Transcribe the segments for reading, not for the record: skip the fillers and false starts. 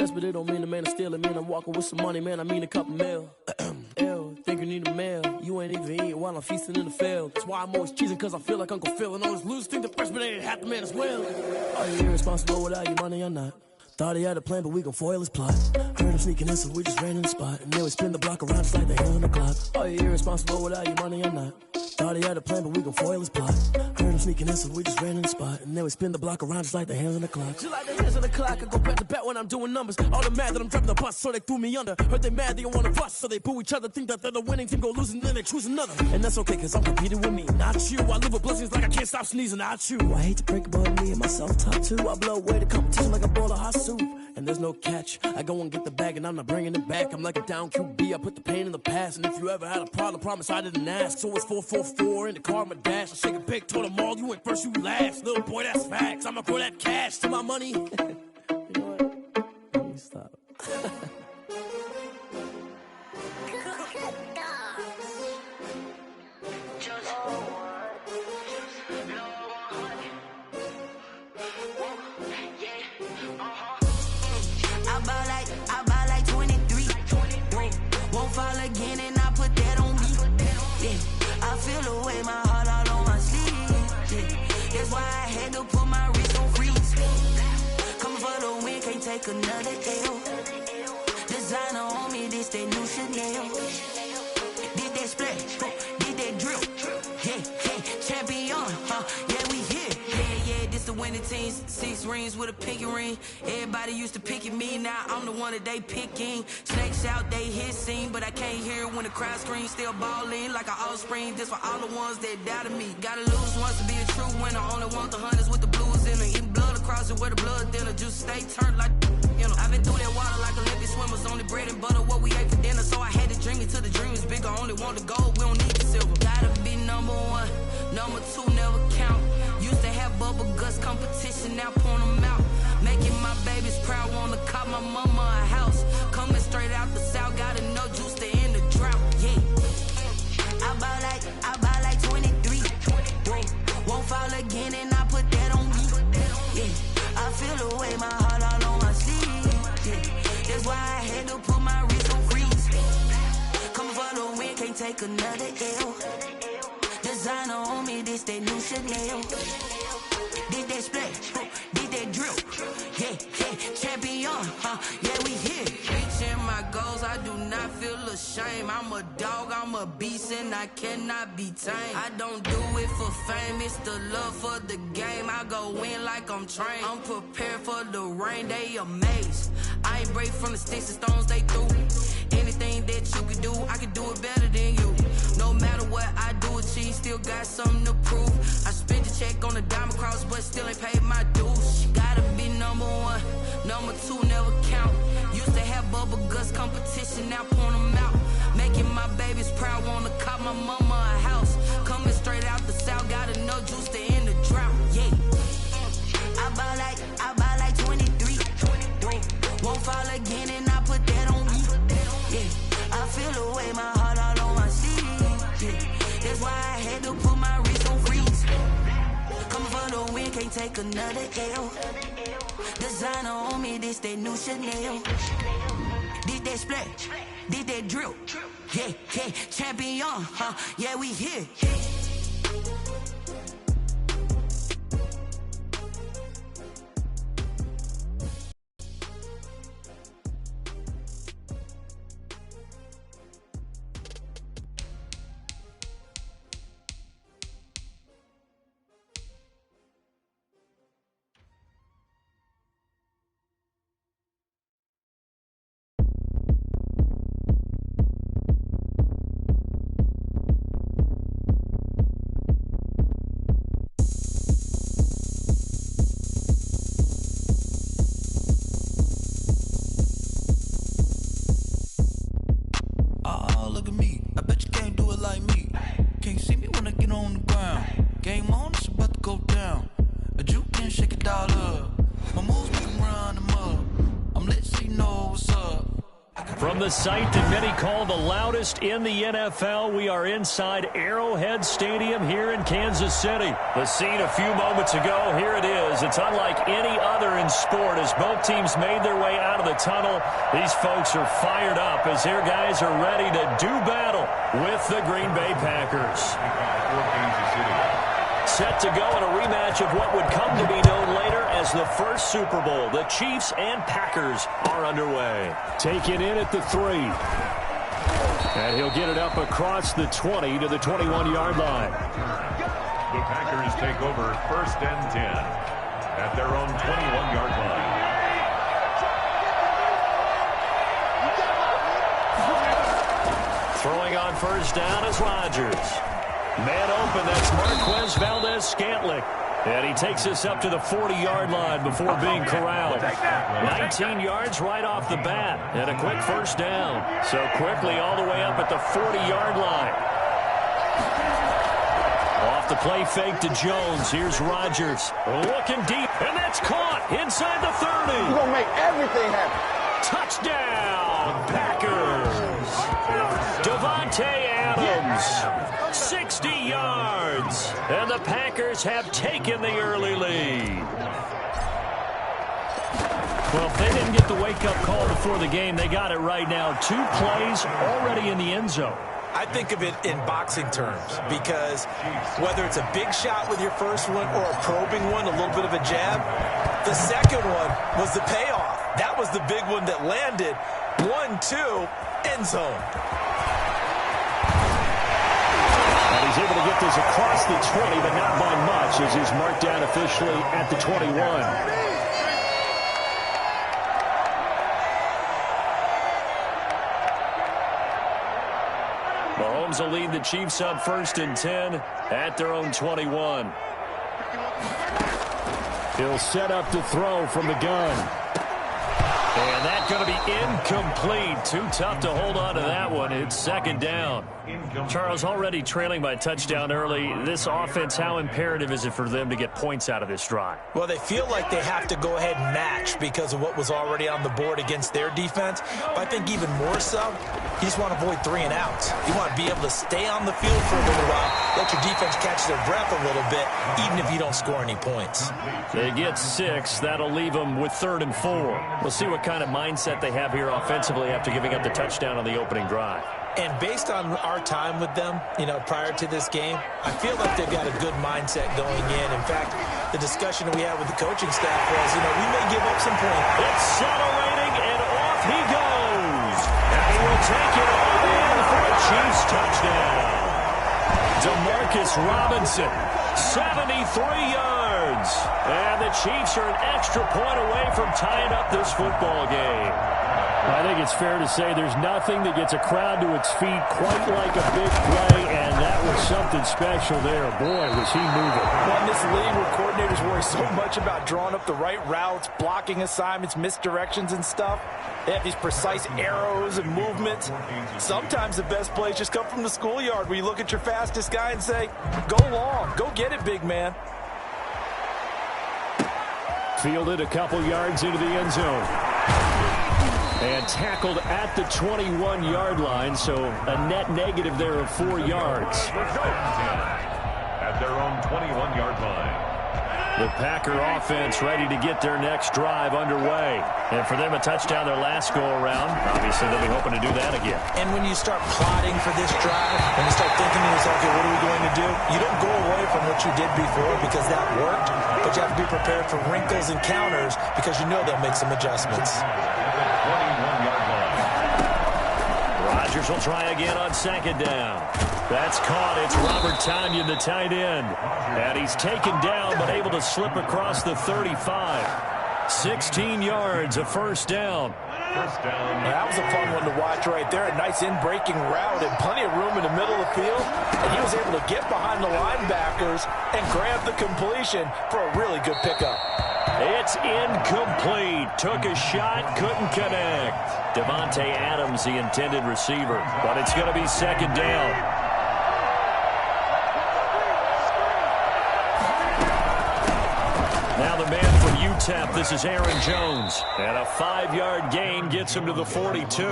success, but it don't mean the man is stealing. Man, I'm walking with some money, man, I mean a couple mil. Ew, think you need a meal. You ain't even eating while I'm feasting in the field. That's why I'm always cheesing, cause I feel like Uncle Phil. And all those losers think the freshman ain't half the man as well. Are you irresponsible without your money or not? Thought he had a plan, but we gon' foil his plot. Heard him sneaking in, so we just ran in the spot. And then we spin the block around just like the hill on the clock. Are you irresponsible without your money or not? Thought he had a plan, but we gon' foil his plot. Heard him sneaking in, so we just ran in the spot. And then we spin the block around just like the hands on the clock. Just like the hands on the clock, I go back to back when I'm doing numbers. All the mad that I'm driving the bus, so they threw me under. Heard they mad, they don't wanna bust, so they boo each other. Think that they're the winning team, go losing, then they choose another. And that's okay, cause I'm competing with me, not you. I live with blessings like I can't stop sneezing, not you. I hate to break it, but me and myself top two. I blow away the competition like a bowl of hot soup. And there's no catch, I go and get the bag and I'm not bringing it back. I'm like a down QB, I put the pain in the past. And if you ever had a problem, promise I didn't ask. So it's 444 in the car, my dash. I shake a big, told them all, you went first, you last. Little boy, that's facts, I'ma throw that cash to my money. You know what? Let me stop. I buy like 23. Won't fall again and I put that on me. Yeah, I feel the way, my heart all on my sleeve. Yeah, that's why I had to put my wrist on freeze. Coming for the win, can't take another L. Designer on me, this that new Chanel. Did that splash, did that drill. Yeah, champion, yeah, we here. Yeah, this the winning team. 6 rings with a pinky ring. Everybody used to picking me, now I'm the one that they picking. Snakes out, they hissing, but I can't hear when the crowd screams. Still balling like an offspring. This for all the ones that doubted me. Gotta lose once to be a true winner. Only want the hunters with the blues in it. Eating blood across it where the blood thinner. Just stay turned like, you know. I've been through that water like Olympic swimmers. Only bread and butter what we ate for dinner. So I had to dream it till the dream is bigger. Only want the gold, we don't need the silver. Gotta be number 1, number 2 never count. Used to have bubble guts competition, now point them out. Making my babies proud, wanna cop my mama a house. Coming straight out the south, gotta know juice to end the drought. Yeah, I buy like 23. Won't fall again and I put that on me. Yeah, I feel the way, my heart all on my sleeve. Yeah, that's why I had to put my wrist on freeze. Coming for the win, can't take another L. Designer on me, this that new Chanel. Did that splash, did that drill. Yeah, champion, yeah, we here. Reaching my goals, I do not feel ashamed. I'm a dog, I'm a beast, and I cannot be tamed. I don't do it for fame, it's the love for the game. I go in like I'm trained. I'm prepared for the rain, they amazed. I ain't break from the sticks and stones they threw. Anything that you can do, I can do it better than you. No matter what I do, achieve, still got something to prove. I spent a check on the diamond cross, but still ain't paid my dues. Gotta be number 1, number 2 never count. Used to have bubble guts competition, now point them out. Making my babies proud, wanna cop my mama a house. Coming straight out the south, gotta know juice to end the drought. Yeah, I buy like 23. Won't fall again and I put that on me. Yeah, I feel the way, my heart all on my sleeve. Yeah, that's why I had to put my wrist on freeze. Coming for the win, can't take another L. Designer on me, this that new Chanel. Did that splash, did that drill. Yeah, champion, yeah, we here. From the site that many call the loudest in the NFL, we are inside Arrowhead Stadium here in Kansas City. The scene a few moments ago, here it is. It's unlike any other in sport as both teams made their way out of the tunnel. These folks are fired up as their guys are ready to do battle with the Green Bay Packers. Set to go in a rematch of what would come to be known later as the first Super Bowl. The Chiefs and Packers are underway. Taken in at the 3. And he'll get it up across the 20 to the 21-yard line. The Packers take over 1st and 10 at their own 21-yard line. Throwing on 1st down is Rodgers. Man open, that's Marquez Valdez-Scantling. And he takes us up to the 40-yard line before being corralled. 19 yards right off the bat. And a quick 1st down. So quickly all the way up at the 40-yard line. Off the play fake to Jones. Here's Rodgers. Looking deep. And that's caught inside the 30. You're going to make everything happen. Touchdown, Packers. Davante Adams. 60 yards. And the Packers have taken the early lead. Well, if they didn't get the wake-up call before the game, they got it right now. 2 plays already in the end zone. I think of it in boxing terms because whether it's a big shot with your first one or a probing one, a little bit of a jab, the second one was the payoff. That was the big one that landed. 1-2, end zone. And he's able to get this across the 20, but not by much as he's marked down officially at the 21. Mahomes will lead the Chiefs up 1st and 10 at their own 21. He'll set up to throw from the gun. And that's going to be incomplete. Too tough to hold on to that one. It's 2nd down. Charles, already trailing by a touchdown early. This offense, how imperative is it for them to get points out of this drive? Well, they feel like they have to go ahead and match because of what was already on the board against their defense. But I think even more so, you just want to avoid 3 and outs. You want to be able to stay on the field for a little while, let your defense catch their breath a little bit, even if you don't score any points. They get 6. That'll leave them with 3rd and 4. We'll see what kind of mindset they have here offensively after giving up the touchdown on the opening drive. And based on our time with them, prior to this game, I feel like they've got a good mindset going in. In fact, the discussion that we had with the coaching staff was, we may give up some points. Accelerating, and off he goes. And he will take it all in for a Chiefs touchdown. Demarcus Robinson, 73 yards. And the Chiefs are an extra point away from tying up this football game. I think it's fair to say there's nothing that gets a crowd to its feet quite like a big play, and that was something special there. Boy, was he moving. Well, in this league where coordinators worry so much about drawing up the right routes, blocking assignments, misdirections and stuff, they have these precise arrows and movements. Sometimes the best plays just come from the schoolyard where you look at your fastest guy and say, go long, go get it, big man. Fielded a couple yards into the end zone. And tackled at the 21-yard line, so a net negative there of 4 yards. At their own 21-yard line. The Packer offense ready to get their next drive underway. And for them, a touchdown their last go-around. Obviously, they'll be hoping to do that again. And when you start plotting for this drive, when you start thinking to yourself, okay, what are we going to do? You don't go away from what you did before because that worked, but you have to be prepared for wrinkles and counters because you know they'll make some adjustments. Rodgers will try again on 2nd down. That's caught. It's Robert Tonyan, the tight end. And he's taken down but able to slip across the 35. 16 yards, a 1st down. That was a fun one to watch right there. A nice in-breaking route and plenty of room in the middle of the field. And he was able to get behind the linebackers and grab the completion for a really good pickup. It's incomplete. Took a shot, couldn't connect. Davante Adams, the intended receiver. But it's going to be 2nd down. Now the man from attempt. This is Aaron Jones. And a 5-yard gain gets him to the 42.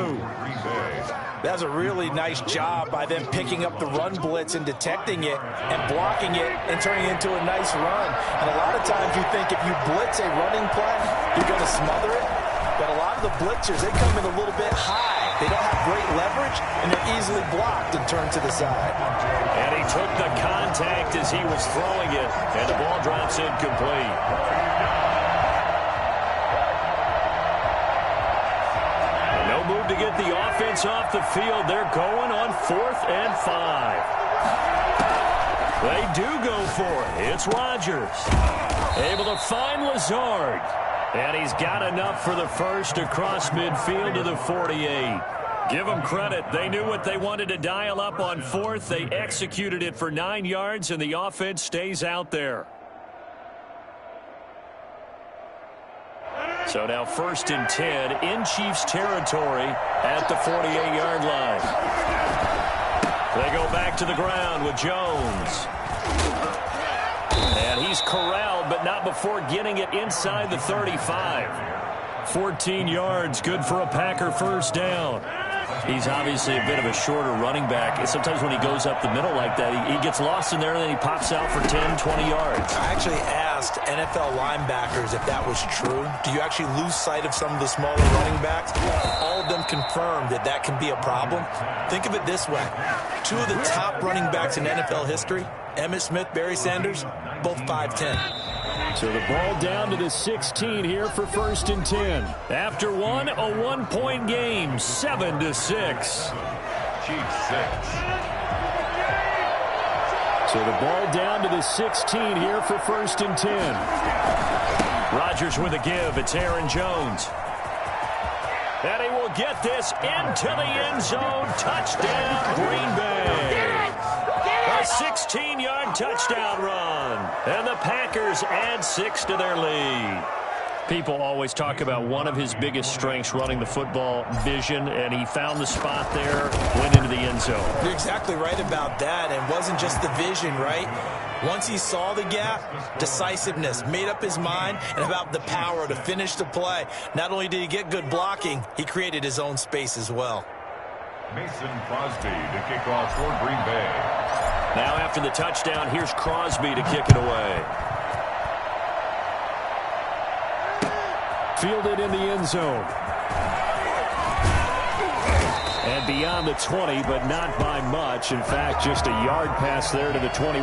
That's a really nice job by them picking up the run blitz and detecting it and blocking it and turning it into a nice run. And a lot of times you think if you blitz a running play, you're going to smother it. But a lot of the blitzers, they come in a little bit high. They don't have great leverage, and they're easily blocked and turned to the side. And he took the contact as he was throwing it, and the ball drops incomplete. No move to get the offense off the field. They're going on 4th and 5. They do go for it. It's Rodgers. Able to find Lazard. And he's got enough for the first across midfield to the 48. Give them credit. They knew what they wanted to dial up on 4th. They executed it for 9 yards, and the offense stays out there. So now 1st and 10 in Chiefs territory at the 48-yard line. They go back to the ground with Jones. And he's corralled, but not before getting it inside the 35. 14 yards, good for a Packer first down. He's obviously a bit of a shorter running back. Sometimes when he goes up the middle like that, he gets lost in there, and then he pops out for 10, 20 yards. I actually asked NFL linebackers if that was true. Do you actually lose sight of some of the smaller running backs? All of them confirmed that that can be a problem. Think of it this way. 2 of the top running backs in NFL history, Emmitt Smith, Barry Sanders, both 5'10". So the ball down to the 16 here for 1st and 10. After one, a 1-point game, 7-6. Chiefs 6. So the ball down to the 16 here for 1st and 10. Rodgers with a give. It's Aaron Jones. And he will get this into the end zone. Touchdown, Green Bay. A 16-yard touchdown run. And the Packers add 6 to their lead. People always talk about one of his biggest strengths running the football, vision, and he found the spot there, went into the end zone. You're exactly right about that, and it wasn't just the vision, right? Once he saw the gap, decisiveness, made up his mind, and about the power to finish the play. Not only did he get good blocking, he created his own space as well. Mason Crosby to kick off for Green Bay. Now after the touchdown, here's Crosby to kick it away. Fielded in the end zone. And beyond the 20, but not by much. In fact, just a yard pass there to the 21.